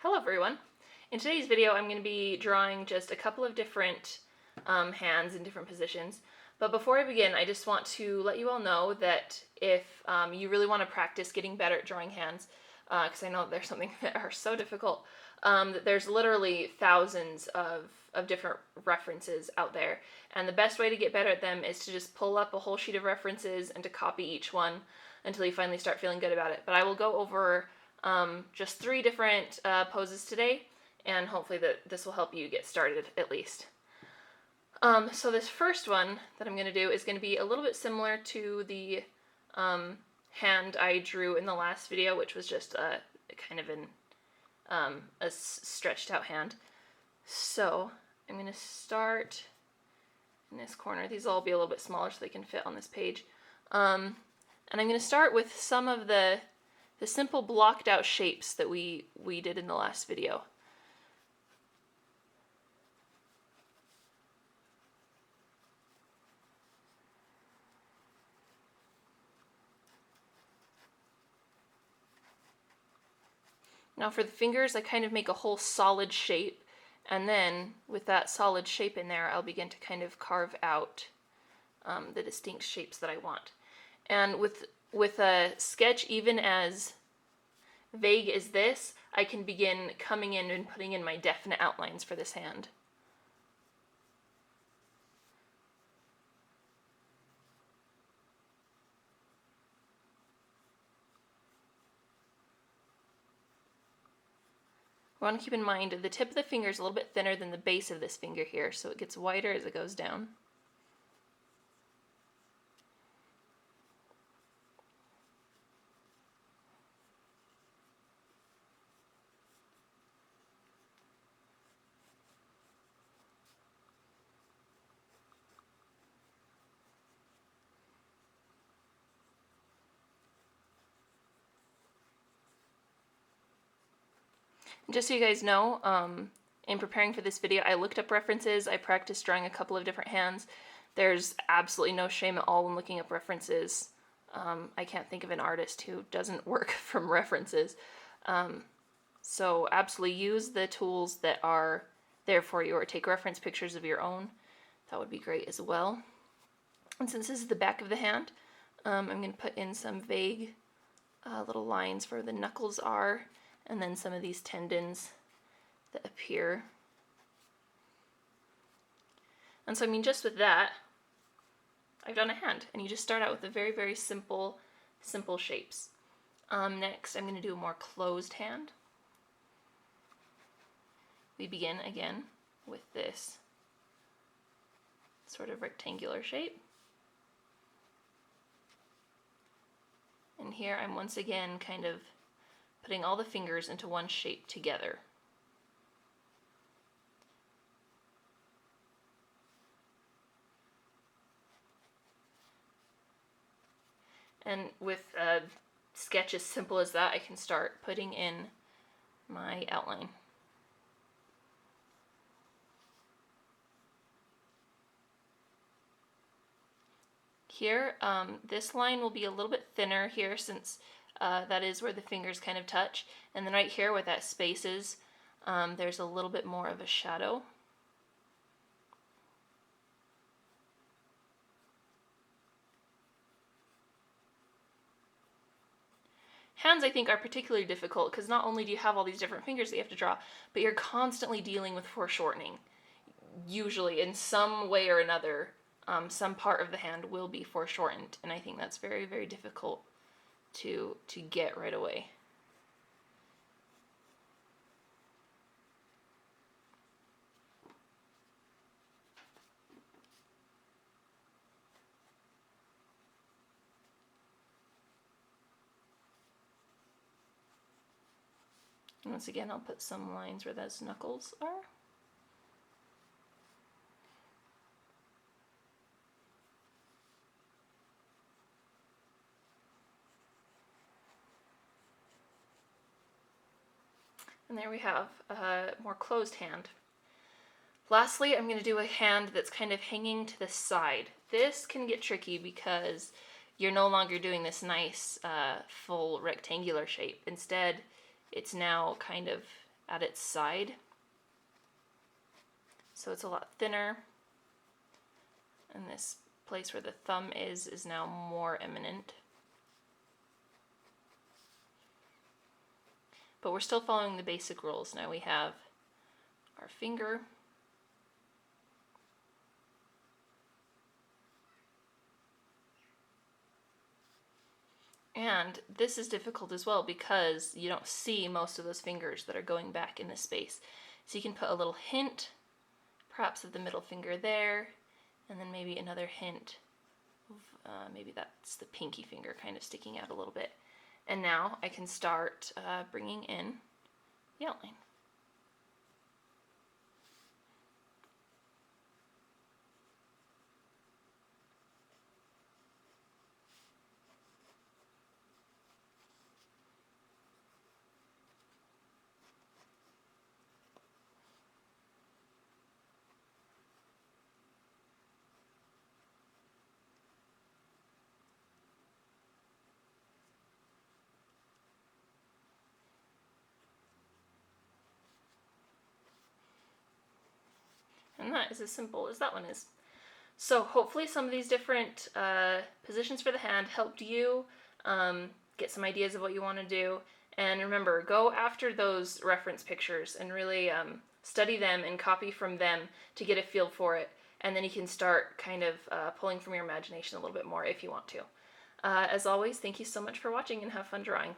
Hello everyone. In today's video I'm going to be drawing just a couple of different hands in different positions. But before I begin, I just want to let you all know that if you really want to practice getting better at drawing hands, because I know there's something that are so difficult, that there's literally thousands of different references out there. And the best way to get better at them is to just pull up a whole sheet of references and to copy each one until you finally start feeling good about it. But I will go over just 3 different poses today, and hopefully this will help you get started at least. So this first one that I'm going to do is going to be a little bit similar to the hand I drew in the last video, which was just a kind of a stretched out hand. So I'm going to start in this corner. These will all be a little bit smaller so they can fit on this page. And I'm going to start with some of the simple blocked out shapes that we did in the last video. Now for the fingers, I kind of make a whole solid shape, and then with that solid shape in there, I'll begin to kind of carve out the distinct shapes that I want. And with a sketch even as vague as this, I can begin coming in and putting in my definite outlines for this hand. I want to keep in mind the tip of the finger is a little bit thinner than the base of this finger here, so it gets wider as it goes down. Just so you guys know, in preparing for this video, I looked up references, I practiced drawing a couple of different hands. There's absolutely no shame at all when looking up references. I can't think of an artist who doesn't work from references. So absolutely use the tools that are there for you, or take reference pictures of your own. That would be great as well. And since this is the back of the hand, I'm going to put in some vague little lines where the knuckles are, and then some of these tendons that appear. And so, I mean, just with that, I've done a hand, and you just start out with the very, very simple shapes. Next, I'm going to do a more closed hand. We begin again with this sort of rectangular shape. And here I'm once again kind of putting all the fingers into one shape together. And with a sketch as simple as that, I can start putting in my outline. Here, this line will be a little bit thinner here, since that is where the fingers kind of touch. And then right here where that space is, there's a little bit more of a shadow. Hands, I think, are particularly difficult because not only do you have all these different fingers that you have to draw, but you're constantly dealing with foreshortening. Usually, in some way or another, some part of the hand will be foreshortened, and I think that's very, very difficult to get right away. And once again, I'll put some lines where those knuckles are. And there we have a more closed hand. Lastly, I'm going to do a hand that's kind of hanging to the side. This can get tricky because you're no longer doing this nice full rectangular shape. Instead, it's now kind of at its side. So it's a lot thinner. And this place where the thumb is now more eminent. But we're still following the basic rules. Now we have our finger. And this is difficult as well because you don't see most of those fingers that are going back in this space. So you can put a little hint, perhaps of the middle finger there, and then maybe another hint of maybe that's the pinky finger kind of sticking out a little bit. And now I can start bringing in the outline. And that is as simple as that one is. So hopefully some of these different positions for the hand helped you get some ideas of what you want to do. And remember, go after those reference pictures and really study them and copy from them to get a feel for it. And then you can start kind of pulling from your imagination a little bit more if you want to. As always, thank you so much for watching and have fun drawing.